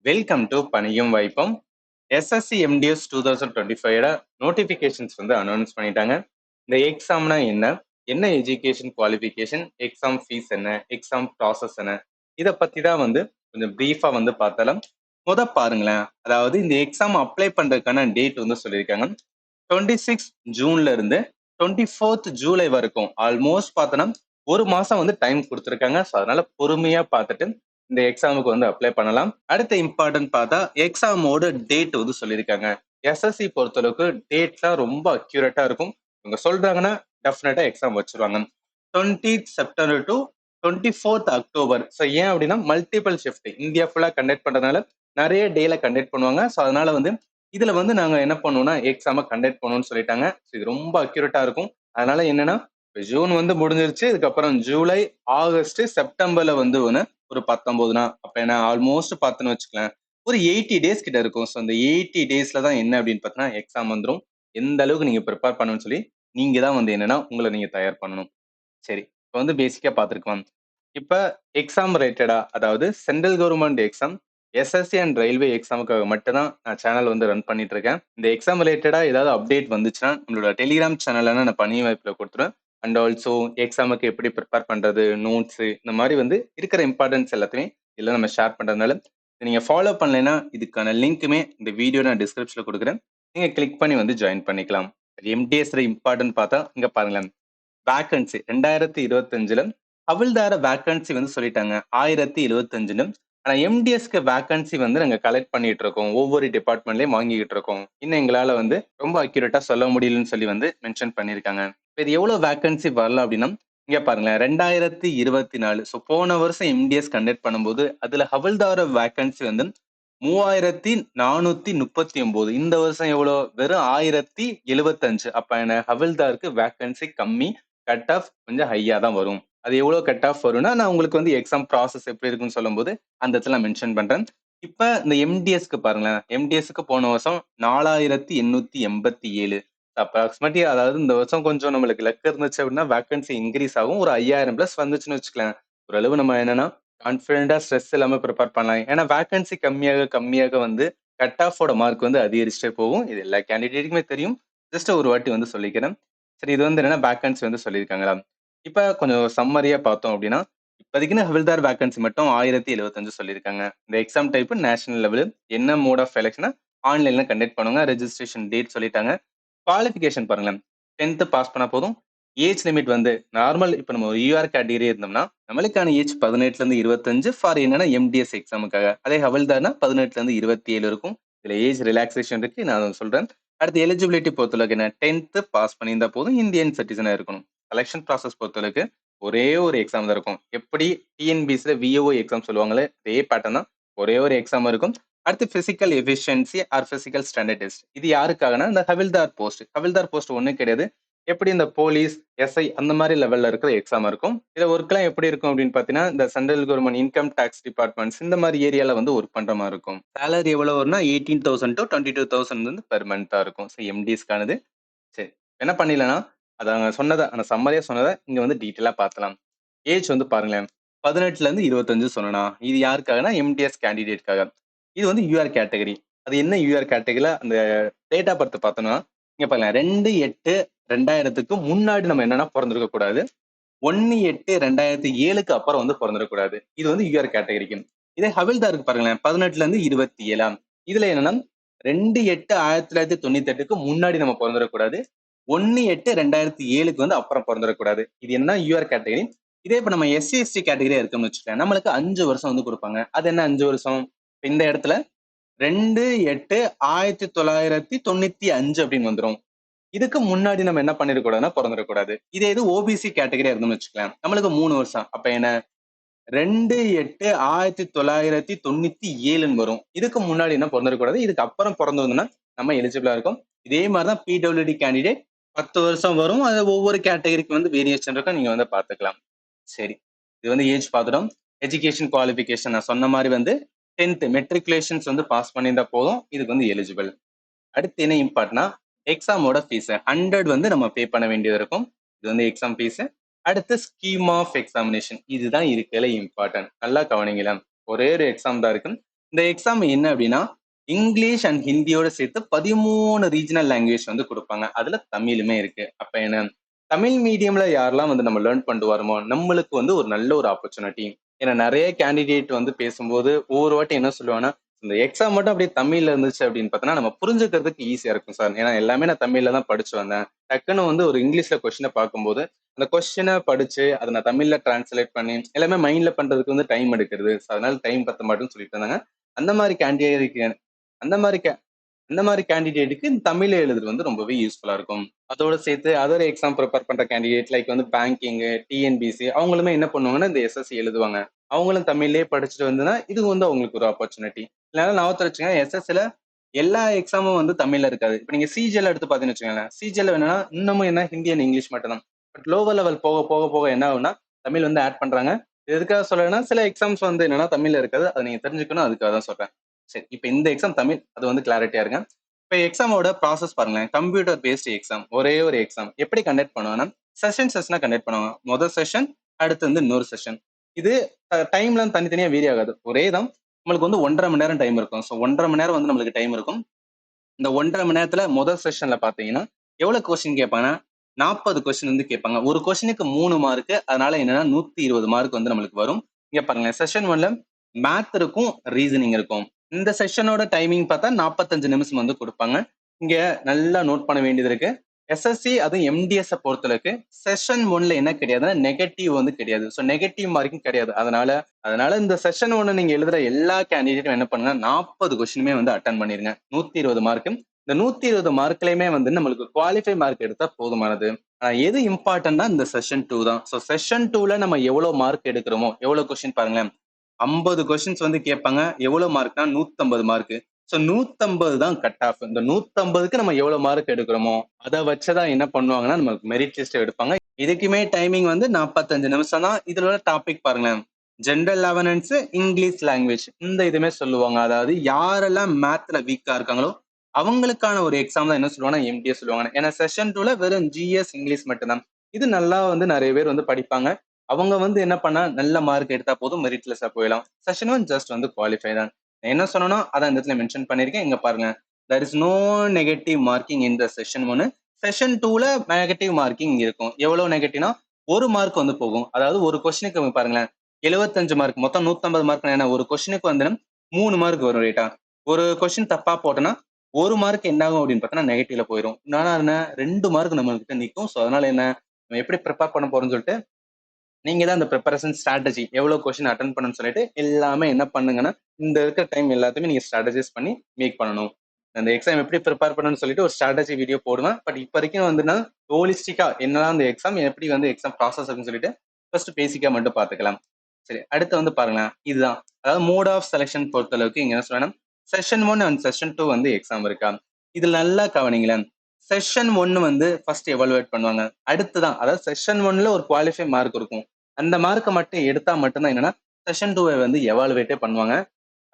Welcome to பணியும் வாய்ப்பும். SSC MTS 2025 notifications வந்து அனௌன்ஸ் பண்ணிட்டாங்க. இந்த எக்ஸாம்னா என்ன, என்ன எஜுகேஷன் குவாலிஃபிகேஷன், எக்ஸாம் ஃபீஸ் என்ன, எக்ஸாம் ப்ராசஸ் என்ன, இதை பத்தி தான் வந்து கொஞ்சம் பிரீஃபா வந்து பார்த்தாலும். பாருங்களேன், அதாவது இந்த எக்ஸாம் அப்ளை பண்றதுக்கான டேட் வந்து சொல்லியிருக்காங்க. 26 ஜூன்ல இருந்து 24th ஜூலை வரைக்கும் ஆல்மோஸ்ட் பார்த்தோன்னா ஒரு மாசம் வந்து டைம் கொடுத்துருக்காங்க. ஸோ அதனால பொறுமையா பார்த்துட்டு இந்த எக்ஸாமுக்கு வந்து அப்ளை பண்ணலாம். அடுத்த இம்பார்ட்டன்ட் பார்த்தா எக்ஸாமோட டேட் வந்து சொல்லியிருக்காங்க. எஸ்எஸ்சி பொறுத்தளவுக்கு டேட்லாம் ரொம்ப அக்யூரேட்டா இருக்கும். இவங்க சொல்றாங்கன்னா டெஃபினட்டா எக்ஸாம் வச்சிருவாங்க. 20th September to 24th October. So ஏன் அப்படின்னா மல்டிபிள் ஷிஃப்ட் இந்தியா ஃபுல்லா கண்டக்ட் பண்றதுனால நிறைய டேல கண்டக்ட் பண்ணுவாங்க. ஸோ அதனால வந்து இதுல வந்து நாங்க என்ன பண்ணுவோம்னா எக்ஸாம கண்டக்ட் பண்ணுவோம்னு சொல்லிட்டாங்க. இது ரொம்ப அக்யூரேட்டா இருக்கும். அதனால என்னன்னா ஜூன் வந்து முடிஞ்சிருச்சு. இதுக்கப்புறம் ஜூலை, ஆகஸ்ட், செப்டம்பர்ல வந்து ஒன்று ஒரு 19 அப்ப என்ன ஆல்மோஸ்ட் பார்த்துன்னு வச்சுக்கலாம் ஒரு 80 டேஸ் கிட்ட இருக்கும். ஸோ அந்த 80 டேஸ்ல தான் என்ன அப்படின்னு பார்த்தீங்கன்னா எக்ஸாம் வந்துடும். எந்த அளவுக்கு நீங்க ப்ரிப்பேர் பண்ணணும்னு சொல்லி நீங்க தான் வந்து என்னன்னா உங்களை நீங்க தயார் பண்ணணும். சரி, இப்போ வந்து பேசிக்கா பார்த்துருக்கலாம். இப்ப எக்ஸாம் ரிலேட்டடா, அதாவது central government exam, SSC and railway எக்ஸாமுக்காக மட்டும் தான் நான் சேனல் வந்து ரன் பண்ணிட்டு இருக்கேன். இந்த எக்ஸாம் ரிலேட்டடா ஏதாவது அப்டேட் வந்துச்சுன்னா நம்மளோட டெலிகிராம் சேனல்ல நான் பணி வாய்ப்புல கொடுத்துருவேன். அண்ட் ஆல்சோ எக்ஸாமுக்கு எப்படி ப்ரிப்பேர் பண்றது, நோட்ஸ், இந்த மாதிரி வந்து இருக்கிற இம்பார்ட்டன்ஸ் எல்லாத்தையுமே இதில் நம்ம ஷேர் பண்றதுனால நீங்க ஃபாலோ பண்ணலைன்னா இதுக்கான லிங்க்குமே இந்த வீடியோ நான் டிஸ்கிரிப்ஷன்ல கொடுக்குறேன். நீங்க கிளிக் பண்ணி வந்து ஜாயின் பண்ணிக்கலாம். எம்டிஎஸ்ல இம்பார்ட்டன்ட் பார்த்தா இங்க பாருங்களேன், வேக்கன்சி 2025ல ஹவில்தார வேக்கன்சி வந்து சொல்லிட்டாங்க 1075. ஆனா எம்டிஎஸ்க்கு வேக்கன்சி வந்து நாங்க கலெக்ட் பண்ணிட்டு இருக்கோம். ஒவ்வொரு டிபார்ட்மெண்ட்லயும் வாங்கிட்டு இருக்கோம். இன்னும் எங்களால வந்து ரொம்ப அக்யூரேட்டா சொல்ல முடியலன்னு சொல்லி வந்து மென்ஷன் பண்ணிருக்காங்க. இது எவ்வளவு வேக்கன்சி வரலாம் அப்படின்னா இங்க பாருங்களேன், 2024. ஸோ போன வருஷம் எம்டிஎஸ் கண்டக்ட் பண்ணும்போது அதுல ஹவில்தார வேக்கன்சி வந்து 3439. இந்த வருஷம் எவ்வளவு? வெறும் 1075. அப்ப என்ன, ஹவில்தாருக்கு வேக்கன்சி கம்மி, கட் ஆஃப் கொஞ்சம் ஹையா தான் வரும். அது எவ்வளவு கட் ஆஃப் வரும்னா நான் உங்களுக்கு வந்து எக்ஸாம் ப்ராசஸ் எப்படி இருக்குன்னு சொல்லும்போது அந்த இடத்துல மென்ஷன் பண்றேன். இப்ப இந்த எம்டிஎஸ்க்கு பாருங்களேன், எம்டிஎஸ்க்கு போன வருஷம் 4887 அப்ராக்சிமேட்லி. அதாவது இந்த வருஷம் கொஞ்சம் நம்மளுக்கு லக் இருந்துச்சு அப்படின்னா வேக்கன்சி இன்க்ரீஸ் ஆகும். ஒரு 5000 பிளஸ் வந்துச்சுன்னு வச்சுக்கலாம். ஓரளவு நம்ம என்னன்னா கான்பிடண்டா ஸ்ட்ரெஸ் இல்லாம ப்ரிப்பேர் பண்ணலாம். ஏன்னா வேக்கன்சி கம்மியாக கம்மியாக வந்து கட் ஆஃபோட மார்க் வந்து அதிகரிச்சுட்டே போகும். இது எல்லா கேண்டிடேட்டுக்குமே தெரியும். ஜஸ்ட் ஒரு வாட்டி வந்து சொல்லிக்கிறேன். சரி, இது வந்து என்னன்னா வேக்கன்சி வந்து சொல்லியிருக்காங்களா. இப்ப கொஞ்சம் சம்மரியா பார்த்தோம் அப்படின்னா இப்போதைக்குன்னு ஹவில்தார் வேக்கன்சி மட்டும் 1075 சொல்லியிருக்காங்க. இந்த எக்ஸாம் டைப் நேஷனல் லெவலு, என்ன மோட் ஆஃப் எலெக்ஷனா ஆன்லைன்ல கண்டக்ட் பண்ணுவாங்க. ரெஜிஸ்ட்ரேஷன் டேட் சொல்லிட்டாங்க. குவாலிஃபிகேஷன் பாருங்களேன், 10th பாஸ் பண்ணா போதும். ஏஜ் லிமிட் வந்து நார்மல், இப்போ நம்ம யூஆர் கேட்டகரி இருந்தோம்னா நம்மளுக்கான ஏஜ் 18ல இருந்து 25 ஃபார் என்னன்னா எம்டிஎஸ் எக்ஸாமுக்காக. அதே ஹவில்தார்னா 18ல இருந்து 27 இருக்கும். இதுல ஏஜ் ரிலாக்ஸேஷன் இருக்கு, நான் சொல்றேன். அடுத்து எலிஜிபிலிட்டி பொறுத்தளவுக்கு என்ன, 10th பாஸ் பண்ணியிருந்தா போதும், இந்தியன் சிட்டிசனா இருக்கணும். செலெக்ஷன் ப்ராசஸ் பொறுத்தளவுக்கு ஒரே ஒரு எக்ஸாம் தான் இருக்கும். எப்படி டிஎன்பிசில விஓஓ எக்ஸாம் சொல்லுவாங்களே அதே பேட்டர்ன் தான். ஒரே ஒரு எக்ஸாம் இருக்கும். அடுத்து physical efficiency or physical standard test. இது யாருக்காகனா இந்த ஹவில்தார் போஸ்ட். ஹவில்தார் போஸ்ட் ஒன்றும் கிடையாது. எப்படி இந்த போலீஸ், எஸ்ஐ அந்த மாதிரி லெவல்ல இருக்கிற எக்ஸாம் இருக்கும். இதை ஒர்க்லாம் எப்படி இருக்கும் அப்படின்னு பார்த்தீங்கன்னா இந்த central government income tax departments இந்த மாதிரி ஏரியால வந்து ஒர்க் பண்ற மாதிரி இருக்கும். சேலரி எவ்வளவு வரும்னா 18,000 to 22,000 வந்து பெர் மந்த்தா இருக்கும். ஸோ எம்டிஎஸ்க்கானது. சரி, என்ன பண்ணிடலாம், அதை அவங்க சொன்னதை அந்த சம்மரியா சொன்னதை இங்க வந்து டீட்டெயிலா பார்த்தலாம். ஏஜ் வந்து பாருங்களேன், 18ல இருந்து 25 சொன்னா இது யாருக்காகனா எம்டிஎஸ் கேண்டிடேட்காக. இது வந்து யூஆர் கேட்டகரி. அது என்ன யூஆர் கேட்டகரியில அந்த டேட் ஆஃப் பர்த் பார்த்தோம்னா இங்க பாருங்க, 2/8/2000க்கு முன்னாடி நம்ம என்னன்னா பிறந்திருக்க கூடாது. 1/8/2007க்கு அப்புறம் வந்து பிறந்திருக்க. இது வந்து யூஆர் கேட்டகரிக்கு. இதே ஹவில்தாருக்கு பாருங்களேன், 18ல இருந்து 27. இதுல என்னன்னா 2/8/1998க்கு முன்னாடி நம்ம பிறந்திடக்கூடாது. 1/8/2007க்கு வந்து அப்புறம் பிறந்திடக்கூடாது. இது என்ன யூஆர் கேட்டகரி. இதே இப்ப நம்ம எஸ்சி எஸ்டி கேட்டகரியா இருக்கோம்னு வச்சுக்கோங்க, நம்மளுக்கு 5 வருஷம் வந்து கொடுப்பாங்க. அது என்ன 5 வருஷம்? இந்த இடத்துல 2/8/1995 அப்படின்னு வந்துடும். இதுக்கு முன்னாடி நம்ம என்ன பண்ணிடக்கூடாதுன்னா பிறந்திடக்கூடாது. இதே இது ஓபிசி கேட்டகரியா இருந்தோம்னு வச்சுக்கலாம், நம்மளுக்கு 3 வருஷம். அப்ப என்ன 2/8/1997 வரும். இதுக்கு முன்னாடி என்ன பிறந்திடக்கூடாது. இதுக்கு அப்புறம் பிறந்ததுன்னா நம்ம எலிஜிபிளா இருக்கும். இதே மாதிரிதான் பிடபிள்யூடி கேண்டிடேட் 10 வருஷம் வரும். அது ஒவ்வொரு கேட்டகரிக்கு வந்து வேரியேஷன் இருக்கும், நீங்க வந்து பாத்துக்கலாம். சரி, இது வந்து ஏஜ் பார்த்துட்டோம். எஜுகேஷன் குவாலிஃபிகேஷன் நான் சொன்ன மாதிரி வந்து 10th மெட்ரிகுலேஷன்ஸ் வந்து பாஸ் பண்ணியிருந்தா போதும், இதுக்கு வந்து எலிஜிபிள். அடுத்து என்ன இம்பார்ட்னா எக்ஸாமோட ஃபீஸ் 100 வந்து நம்ம பே பண்ண வேண்டியது இருக்கும். இது வந்து எக்ஸாம் ஃபீஸ். அடுத்து ஸ்கீம் ஆஃப் எக்ஸாமினேஷன், இதுதான் இருக்கல இம்பார்ட்டன்ட். நல்லா கவனிங்களேன், ஒரே ஒரு எக்ஸாம் தான் இருக்கு. இந்த எக்ஸாம் என்ன அப்படின்னா இங்கிலீஷ் அண்ட் ஹிந்தியோட சேர்த்து 13 ரீஜனல் லாங்குவேஜ் வந்து கொடுப்பாங்க. அதுல தமிழுமே இருக்கு. அப்ப என்ன தமிழ் மீடியம்ல யாரெல்லாம் வந்து நம்ம லேர்ன் பண்ணிட்டு வரோமோ நம்மளுக்கு வந்து ஒரு நல்ல ஒரு ஆப்பர்ச்சுனிட்டி. ஏன்னா நிறைய கேண்டிடேட் வந்து பேசும்போது ஒவ்வொரு வாட்டி என்ன சொல்லுவாங்கன்னா இந்த எக்ஸாம் மட்டும் அப்படியே தமிழ்ல இருந்துச்சு அப்படின்னு பார்த்தோன்னா நம்ம புரிஞ்சுக்கிறதுக்கு ஈஸியா இருக்கும் சார். ஏன்னா எல்லாமே நான் தமிழ்ல தான் படிச்சு வந்தேன். டக்குன்னு வந்து ஒரு இங்கிலீஷ்ல கொஸ்டினை பார்க்கும்போது அந்த கொஸ்டினை படிச்சு அதை நான் தமிழ்ல டிரான்ஸ்லேட் பண்ணி எல்லாமே மைண்ட்ல பண்றதுக்கு வந்து டைம் எடுக்கிறது. So, அதனால டைம் பத்த மாட்டேன்னு சொல்லிட்டு இருந்தாங்க. அந்த மாதிரி கேண்டிடேட் அந்த மாதிரி அந்த மாதிரி கேண்டிடேட்டுக்கு தமிழ்ல எழுதுறது வந்து ரொம்பவே யூஸ்ஃபுல்லா இருக்கும். அதோட சேர்த்து அதர் எக்ஸாம் ப்ரிப்பேர் பண்ற கேண்டிடேட் லைக் வந்து பேங்கிங், டிஎன்பிசி அவங்களுமே என்ன பண்ணுவாங்கன்னா இந்த எஸ்எஸ்சி எழுதுவாங்க. அவங்களும் தமிழ்லயே படிச்சுட்டு வந்துன்னா இது வந்து அவங்களுக்கு ஒரு ஆப்பர்ச்சுனிட்டி. இல்லைன்னா நான் வச்சுங்க எஸ்எஸ்சில எல்லா எக்ஸாமும் வந்து தமிழ்ல இருக்காது. இப்போ நீங்க சிஜிஎல் எடுத்து பார்த்தீங்கன்னு வச்சுக்கோங்களேன். சிஜிஎல் வேணும்னா இன்னமும் என்ன ஹிந்தி அண்ட் இங்கிலீஷ் மட்டும் தான். பட் லோவர் லெவல் போக போக போக என்ன ஆகும்னா தமிழ் வந்து ஆட் பண்றாங்க. இது எதுக்காக சொல்றேன்னா சில எக்ஸாம்ஸ் வந்து என்னன்னா தமிழ்ல இருக்காது. அதை நீங்க தெரிஞ்சுக்கணும் அதுக்காக தான் சொல்றேன். சரி இப்போ இந்த எக்ஸாம் தமிழ் அது வந்து கிளாரிட்டியா இருங்க. இப்போ எக்ஸாமோட ப்ராசஸ் பாருங்களேன். கம்ப்யூட்டர் பேஸ்டு எக்ஸாம் ஒரே ஒரு எக்ஸாம் எப்படி கண்டக்ட் பண்ணுவாங்கன்னா செஷனா கண்டக்ட் பண்ணுவாங்க. முதல் செஷன் அடுத்து வந்து இன்னொரு செஷன். இது டைம்லாம் தனித்தனியா வேரி ஆகாது. ஒரே தான் நம்மளுக்கு வந்து 1.5 மணி நேரம் டைம் இருக்கும். ஸோ 1.5 மணி நேரம் வந்து நம்மளுக்கு டைம் இருக்கும். இந்த 1.5 மணி நேரத்துல முதல் செஷன்ல பாத்தீங்கன்னா எவ்வளவு கொஸ்டின் கேட்பாங்கன்னா 40 கொஸ்டின் வந்து கேட்பாங்க. ஒரு கொஸ்டினுக்கு 3 மார்க். அதனால என்னன்னா 120 மார்க் வந்து நம்மளுக்கு வரும். இங்க பாருங்க செஷன் 1ல மேத் இருக்கும், ரீசனிங் இருக்கும். இந்த செஷனோட டைமிங் பார்த்தா 45 நிமிஷம் வந்து கொடுப்பாங்க. இங்க நல்லா நோட் பண்ண வேண்டியது இருக்கு. எஸ்எஸ்சி அதுவும் எம்டிஎஸ் பொறுத்தளவுக்கு செஷன் 1ல என்ன கிடையாதுன்னா நெகட்டிவ் வந்து கிடையாது. ஸோ நெகட்டிவ் மார்க்கும் கிடையாது. அதனால அதனால இந்த செஷன் 1 நீங்க எழுதுற எல்லா கேண்டிடேட்டும் என்ன பண்ணுங்க 40 கொஸ்டினுமே வந்து அட்டன் பண்ணிருங்க. 120 மார்க். இந்த 120 மார்க்லயுமே வந்து நம்மளுக்கு குவாலிஃபை மார்க் எடுத்தா போதுமானது. எது இம்பார்ட்டன்ட்னா இந்த செஷன் 2 தான். ஸோ செஷன் 2ல நம்ம எவ்வளவு மார்க் எடுக்கிறோமோ எவ்வளவு கொஸ்டின் பாருங்களேன். 50 கொஸ்டின்ஸ் வந்து கேட்பாங்க. எவ்வளவு மார்க்னா 150 மார்க். ஸோ 150 தான் கட் ஆஃப். இந்த 150க்கு நம்ம எவ்வளவு மார்க் எடுக்கிறோமோ அதை வச்சுதான் என்ன பண்ணுவாங்கன்னா நமக்கு மெரிட் லிஸ்ட் எடுப்பாங்க. இதுக்குமே டைமிங் வந்து 45 நிமிஷம் தான். இதுல உள்ள டாபிக் பாருங்களேன். ஜென்ரல் அவேர்னன்ஸ், இங்கிலீஷ் லாங்குவேஜ் இந்த இதுமே சொல்லுவாங்க. அதாவது யாரெல்லாம் மேத்ல வீக்கா இருக்காங்களோ அவங்களுக்கான ஒரு எக்ஸாம் தான் என்ன சொல்லுவாங்கன்னா எம்டிஎஸ் சொல்லுவாங்க. ஏன்னா செஷன் 2ல வெறும் ஜிஎஸ் இங்கிலீஷ் மட்டும்தான். இது நல்லா வந்து நிறைய பேர் வந்து படிப்பாங்க. அவங்க வந்து என்ன பண்ணா நல்ல மார்க் எடுத்தா போதும் மெரிட்லெஸ்ஸா போயிடலாம். செஷன் 1 ஜஸ்ட் வந்து குவாலிஃபை தான். நான் என்ன சொன்னனோ அதான் இந்த இடத்துல மென்ஷன் பண்ணிருக்கேன். இங்க பாருங்க. there is no negative marking in the session 1. Session 2ல நெகட்டிவ் மார்க்கிங் இருக்கும். எவ்வளவு நெகட்டிவ்னா ஒரு மார்க் வந்து போகும். அதாவது ஒரு கொஸ்டினுக்கு பாருங்களேன் 75 மார்க் மொத்தம் 150 மார்க். என்ன ஒரு கொஸ்டினுக்கு வந்து 3 மார்க் வரும் ரைட்டா. ஒரு கொஸ்டின் தப்பா போட்டோம்னா ஒரு மார்க் என்ன ஆகும் அப்படின்னு பார்த்தோன்னா நெகட்டிவ்ல போயிடும். ஆனா என்ன 2 மார்க் நம்ம கிட்ட நிற்கும். ஸோ அதனால என்ன நம்ம எப்படி ப்ரிப்பேர் பண்ண போறோம்னு சொல்லிட்டு நீங்க தான் அந்த ப்ரிப்பரேஷன் ஸ்ட்ராட்டஜி எவ்வளவு கொஸ்டின் அட்டன் பண்ணணும்னு சொல்லிட்டு எல்லாமே என்ன பண்ணுங்கன்னா இந்த இருக்கிற டைம் எல்லாத்தையுமே நீங்க ஸ்ட்ராட்டஜைஸ் பண்ணி மேக் பண்ணணும். அந்த எக்ஸாம் எப்படி ப்ரிப்பேர் பண்ணணும்னு சொல்லிட்டு ஒரு ஸ்ட்ராட்டஜி வீடியோ போடுவேன். பட் இப்போ வரைக்கும் வந்துன்னா ஹோலிஸ்டிக்கா என்னதான் அந்த எக்ஸாம் எப்படி வந்து எக்ஸாம் ப்ராசஸ் இருக்குன்னு சொல்லிட்டு ஃபர்ஸ்ட் பேசிக்கா மட்டும் பார்த்துக்கலாம். சரி அடுத்து வந்து பாருங்களேன் இதுதான் அதாவது மோட் ஆஃப் செலெக்ஷன் பொறுத்தளவுக்கு இங்க என்ன சொல்லணும் செஷன் 1 அண்ட் செஷன் 2 வந்து எக்ஸாம் இருக்கா. இதுல நல்லா கவனிங்களேன். செஷன் 1 வந்து ஃபர்ஸ்ட் எவாலுவேட் பண்ணுவாங்க. அடுத்துதான் அதாவது செஷன் 1ல ஒரு குவாலிஃபை மார்க் இருக்கும். அந்த மார்க்கை மட்டும் எடுத்தா மட்டும்தான் என்னன்னா செஷன் 2 வந்து எவாலுவேட்டே பண்ணுவாங்க.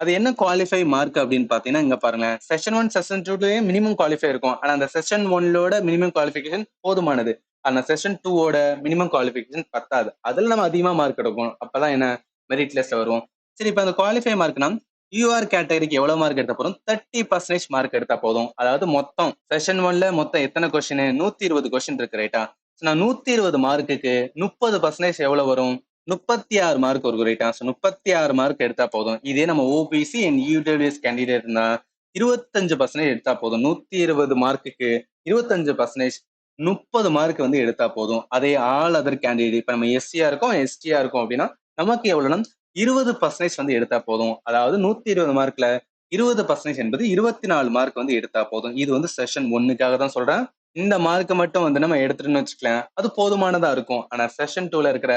அது என்ன குவாலிஃபை மார்க் அப்படின்னு பாத்தீங்கன்னா இங்க பாருங்க செஷன் 1 செஷன் 2லயே மினிமம் குவாலிஃபை இருக்கும். ஆனா அந்த செஷன் 1லோட மினிமம் குவாலிஃபிகேஷன் போதுமானது. ஆனா செஷன் 2ஓட மினிமம் குவாலிஃபிகேஷன் பத்தாது. அதுல நம்ம அதிகமா மார்க் எடுக்கணும். அப்பதான் என்ன மெரிட் லிஸ்ட்ல வரும். சரி இப்ப அந்த குவாலிஃபை மார்க்னா யூஆர் கேட்டகரிக்கு எவ்வளவு மார்க் எடுத்தா போதும் 30% மார்க் எடுத்தா போதும். அதாவது மொத்தம் செஷன் 1ல மொத்தம் எத்தனை கொஸ்டின் 120 கொஸ்டின் இருக்கு ரைட்டா. நான் 120 மார்க்குக்கு 30% எவ்வளவு வரும் 36 மார்க் வரும் ரைட்டா. 36 மார்க் எடுத்தா போதும். இதே நம்ம ஓபிசி அண்ட் இடபிள்யூஎஸ் கேண்டிடேட்னா 25% எடுத்தா போதும். 120 மார்க்குக்கு 25% 30 மார்க் வந்து எடுத்தா போதும். அதே ஆல் அதர் கேண்டிடேட் இப்ப நம்ம எஸ்சியா இருக்கோம் எஸ்டியா இருக்கோம் அப்படின்னா நமக்கு எவ்வளவுனா 20% வந்து எடுத்தா போதும். அதாவது 120 மார்க்ல 20% என்பது 24 மார்க் வந்து எடுத்தா போதும். இது வந்து செஷன் 1க்காக தான் சொல்றேன். இந்த மார்க் மட்டும் வந்து நம்ம எடுத்துட்டோம்னு வச்சுக்கலாம் அது போதுமானதா இருக்கும். ஆனா செஷன் 2ல இருக்கிற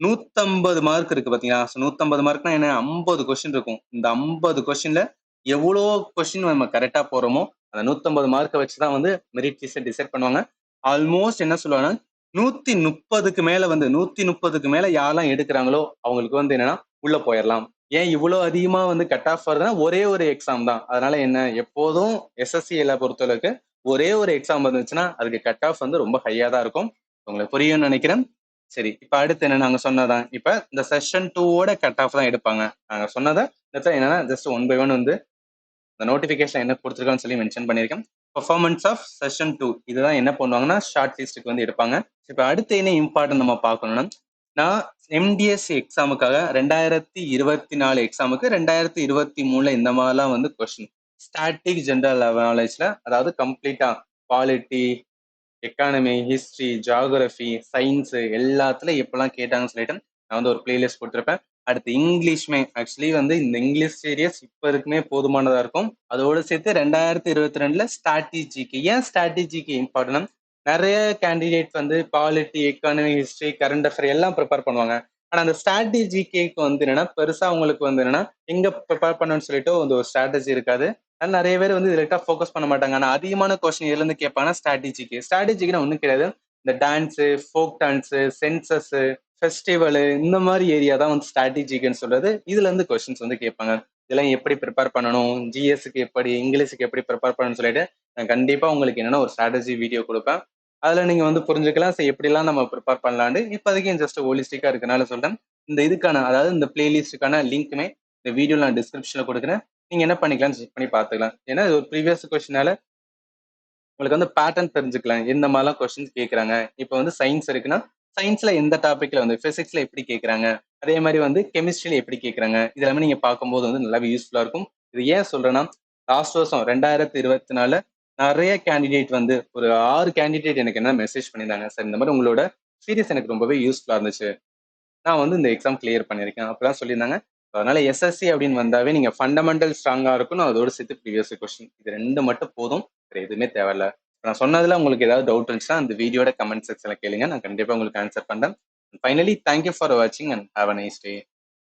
150 மார்க் இருக்கு பாத்தீங்களா. 150 மார்க்னா என்ன 50 கொஸ்டின் இருக்கும். இந்த 50 கொஸ்டின்ல எவ்வளோ கொஸ்டின் நம்ம கரெக்டா போறோமோ அந்த 150 மார்க்கை வச்சுதான் வந்து மெரிட் லிஸ்ட் டிசைட் பண்ணுவாங்க. ஆல்மோஸ்ட் என்ன சொல்லுவாங்கன்னா 130க்கு மேல வந்து 130க்கு மேல யாரெல்லாம் எடுக்கிறாங்களோ அவங்களுக்கு வந்து என்னன்னா உள்ள போயிடலாம். ஏன் இவ்வளவு அதிகமா வந்து கட் ஆஃப் வருதுன்னா ஒரே ஒரு எக்ஸாம் தான். அதனால என்ன எப்போதும் எஸ்எஸ்சில பொறுத்தளவுக்கு ஒரே ஒரு எக்ஸாம் வந்துச்சுன்னா அதுக்கு கட் ஆஃப் வந்து ரொம்ப ஹையா தான் இருக்கும். உங்களுக்கு புரியும்னு நினைக்கிறேன். சரி. இப்ப அடுத்து என்ன நாங்க சொன்னதான். இப்ப இந்த செஷன் 2 ஓட கட் ஆஃப் தான் எடுப்பாங்க. நாங்க சொன்னத இந்த இடத்துல என்னன்னா ஜஸ்ட் ஒன் பை ஒன் வந்து இந்த நோட்டிஃபிகேஷன் என்ன குடுத்துருக்கான்னு சொல்லி மென்ஷன் பண்ணியிருக்கேன். பெர்ஃபார்மன்ஸ் ஆஃப் செஷன் 2 இதுதான் என்ன பண்ணுவாங்கன்னா, ஷார்ட் லிஸ்ட்க்கு வந்து எடுப்பாங்க. இப்ப அடுத்து என்ன இம்பார்ட்டன்ட் நம்ம பார்க்கணும்னா, நான் எம்டிஎஸ் எக்ஸாமுக்காக 2024 எக்ஸாமுக்கு 2023ல இந்த மாதிரிலாம் வந்து கொஸ்டின் ஸ்டாட்டிக் ஜெனரல் நாலேஜ்ல அதாவது கம்ப்ளீட்டா polity, economy, history, geography, science எல்லாத்துல எப்பெல்லாம் கேட்டாங்கன்னு சொல்லிட்டு நான் வந்து ஒரு பிளேலிஸ்ட் கொடுத்துருப்பேன். அடுத்து இங்கிலீஷ்மே ஆக்சுவலி வந்து இந்த இங்கிலீஷ் சீரியஸ் இப்ப இருக்குமே போதுமானதா இருக்கும். அதோட சேர்த்து 2022ல ஸ்ட்ராட்டஜிக்கு ஏன் ஸ்ட்ராட்டஜிக்கு இம்பார்ட்டன்ட் நிறைய கேண்டிடேட் வந்து polity, economy, history, current affair எல்லாம் ப்ரிப்பேர் பண்ணுவாங்க. ஆனா அந்த ஸ்ட்ராட்டஜிக்கு வந்து என்னன்னா பெருசா உங்களுக்கு வந்து என்னன்னா எங்க ப்ரிப்பேர் பண்ணணும்னு சொல்லிட்டு ஒரு ஸ்ட்ராட்டஜி இருக்காது. அதனால நிறைய பேர் வந்து இதுல ஃபோக்கஸ் பண்ண மாட்டாங்க. ஆனா அதிகமான கொஸ்டின் இதுல இருந்து கேட்பாங்கன்னா ஸ்ட்ராட்டஜிக்குன்னா ஒண்ணும் கிடையாது. இந்த dance, folk dance, census, festival இந்த மாதிரி ஏரியா தான் வந்து ஸ்ட்ராட்டஜிக்குன்னு சொல்றது. இதுல இருந்து கொஸ்டின்ஸ் வந்து கேட்பாங்க. இதெல்லாம் எப்படி ப்ரிப்பேர் பண்ணணும், ஜிஎஸ்க்கு எப்படி, இங்கிலீஷுக்கு எப்படி ப்ரிப்பேர் பண்ணணும்னு சொல்லிட்டு நான் கண்டிப்பா உங்களுக்கு என்னன்னா ஒரு ஸ்ட்ராட்டஜி வீடியோ கொடுப்பேன். அதுல நீங்க வந்து புரிஞ்சுக்கலாம் சரி எப்படிலாம் நம்ம ப்ரிப்பேர் பண்ணலான்னு. இப்போதைக்கு ஜஸ்ட் ஹோலிஸ்டிக்கா இருக்கனால சொல்றேன். இந்த இதுக்கான அதாவது இந்த பிளேலிஸ்டுக்கான லிங்க்குமே இந்த வீடியோ நான் டிஸ்கிரிப்ஷன்ல கொடுக்குறேன். நீங்க என்ன பண்ணிக்கலாம்னு செக் பண்ணி பார்த்துக்கலாம். ஏன்னா இது ஒரு ப்ரீவியஸ் கொஸ்டினால உங்களுக்கு வந்து பேட்டர்ன் தெரிஞ்சுக்கலாம். எந்த மாதிரிலாம் கொஸ்டின்ஸ் கேட்குறாங்க. இப்போ வந்து சயின்ஸ் இருக்குன்னா, சயின்ஸ்ல எந்த டாபிக்ல வந்து பிசிக்ஸ்ல எப்படி கேட்குறாங்க. அதே மாதிரி வந்து கெமிஸ்ட்ரியில எப்படி கேட்குறாங்க. இது எல்லாமே நீங்க பார்க்கும்போது வந்து நல்லாவே யூஸ்ஃபுல்லா இருக்கும். இது ஏன் சொல்றேன்னா, லாஸ்ட் வருஷம் 2024 நிறைய கேண்டிடேட் வந்து ஒரு 6 கேண்டிடேட் எனக்கு என்ன மெசேஜ் பண்ணியிருந்தாங்க. சார் இந்த மாதிரி உங்களோட சீரிஸ் எனக்கு ரொம்பவே யூஸ்ஃபுல்லா இருந்துச்சு. நான் வந்து இந்த எக்ஸாம் கிளியர் பண்ணியிருக்கேன். அப்பதான் சொல்லியிருந்தாங்க. அதனால எஸ்எஸ்சி அப்படின்னு வந்தாவே நீங்க ஃபண்டமெண்டல் ஸ்ட்ராங்கா இருக்கணும். அதோட சேர்த்து ப்ரீவியஸ் கொஸ்டின் இது 2 மட்டும் போதும். வேற எதுவுமே தேவையில்ல. நான் சொன்னதுல உங்களுக்கு ஏதாவது டவுட் இருந்துச்சுன்னா அந்த வீடியோட கமெண்ட் செக்ஷன்ல கேளுங்க. நான் கண்டிப்பா உங்களுக்கு ஆன்சர் பண்றேன். ஃபைனலி தேங்க் யூ ஃபார் வாட்சிங் and have a nice day.